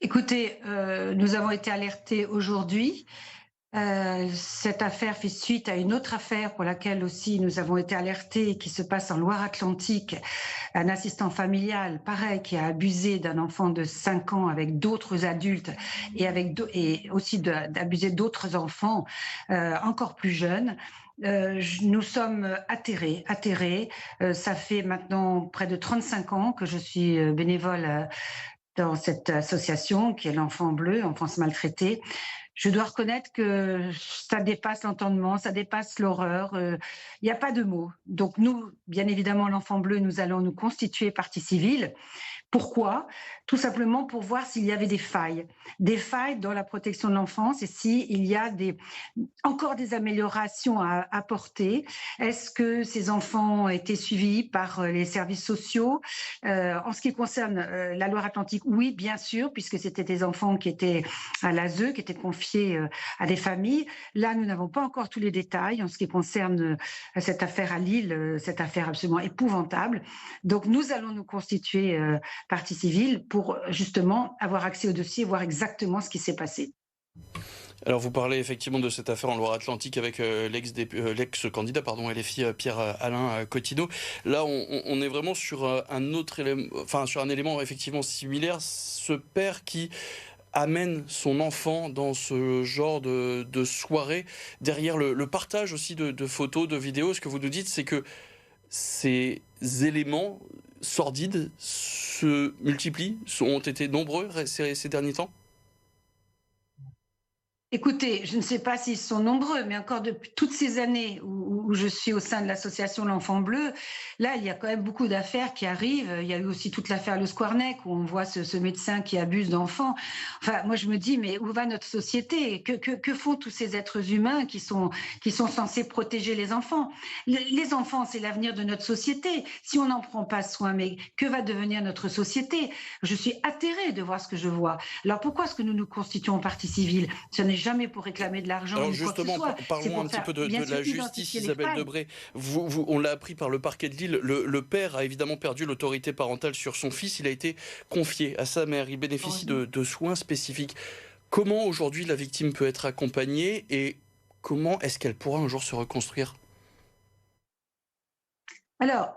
Écoutez, nous avons été alertés aujourd'hui. Cette affaire fait suite à une autre affaire pour laquelle aussi nous avons été alertés, qui se passe en Loire-Atlantique. Un assistant familial, pareil, qui a abusé d'un enfant de 5 ans avec d'autres adultes et aussi d'abuser d'autres enfants encore plus jeunes. Nous sommes atterrés, atterrés. Ça fait maintenant près de 35 ans que je suis bénévole dans cette association qui est l'Enfant Bleu, Enfance Maltraitée. Je dois reconnaître que ça dépasse l'entendement, ça dépasse l'horreur. Il n'y a pas de mots. Donc nous, bien évidemment, l'Enfant Bleu, nous allons nous constituer partie civile. Pourquoi? Tout simplement pour voir s'il y avait des failles dans la protection de l'enfance et s'il y a encore des améliorations à apporter. Est-ce que ces enfants ont été suivis par les services sociaux? En ce qui concerne la Loire-Atlantique, oui, bien sûr, puisque c'était des enfants qui étaient à l'ASE, qui étaient confiés à des familles. Là, nous n'avons pas encore tous les détails en ce qui concerne cette affaire à Lille, cette affaire absolument épouvantable. Donc, nous allons nous constituer partie civile pour justement avoir accès au dossier, voir exactement ce qui s'est passé. Alors vous parlez effectivement de cette affaire en Loire-Atlantique avec l'ex-candidat LFI Pierre Alain Cotineau. Là, on est vraiment sur un autre élément, enfin sur un élément effectivement similaire. Ce père qui amène son enfant dans ce genre de soirée. Derrière le partage aussi de photos, de vidéos, ce que vous nous dites, c'est que ces éléments sordides se multiplient, ont été nombreux ces derniers temps. Écoutez, je ne sais pas s'ils sont nombreux, mais encore depuis toutes ces années où je suis au sein de l'association L'Enfant Bleu, là, il y a quand même beaucoup d'affaires qui arrivent. Il y a eu aussi toute l'affaire Le Squarnec, où on voit ce médecin qui abuse d'enfants. Enfin, moi, je me dis, mais où va notre société? Que font tous ces êtres humains qui sont censés protéger les enfants? Les enfants, c'est l'avenir de notre société. Si on n'en prend pas soin, mais que va devenir notre société? Je suis atterrée de voir ce que je vois. Alors, pourquoi est-ce que nous nous constituons partie civile? Ce n'est jamais pour réclamer de l'argent Alors ni quoi que ce justement, soit. C'est parlons un pour petit faire, peu de bien sûr, la justice, identifier les Isabelle failles. Debré. On l'a appris par le parquet de Lille, le père a évidemment perdu l'autorité parentale sur son fils, il a été confié à sa mère, il bénéficie Heureusement. de soins spécifiques. Comment aujourd'hui la victime peut être accompagnée et comment est-ce qu'elle pourra un jour se reconstruire? Alors,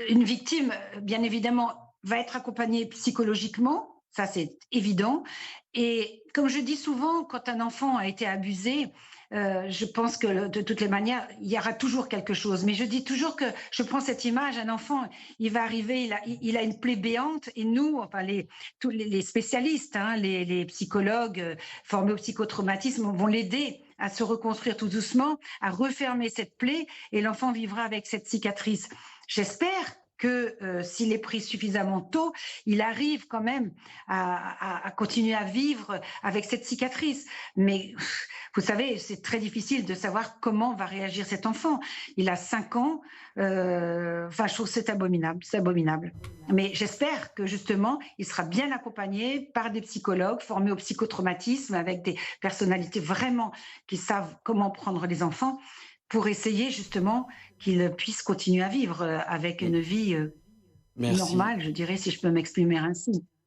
une victime, bien évidemment, va être accompagnée psychologiquement, ça c'est évident. Et comme je dis souvent, quand un enfant a été abusé, je pense que de toutes les manières, il y aura toujours quelque chose. Mais je dis toujours que je prends cette image, un enfant, il va arriver, il a une plaie béante, et nous, enfin tous les spécialistes, hein, les psychologues formés au psychotraumatisme vont l'aider à se reconstruire tout doucement, à refermer cette plaie, et l'enfant vivra avec cette cicatrice. J'espère que s'il est pris suffisamment tôt, il arrive quand même à continuer à vivre avec cette cicatrice. Mais vous savez, c'est très difficile de savoir comment va réagir cet enfant. Il a 5 ans. Enfin, je trouve que c'est abominable. C'est abominable. Mais j'espère que justement, il sera bien accompagné par des psychologues formés au psychotraumatisme, avec des personnalités vraiment qui savent comment prendre les enfants, pour essayer justement qu'ils puissent continuer à vivre avec M- une vie Merci. normale, je dirais, si je peux m'exprimer ainsi.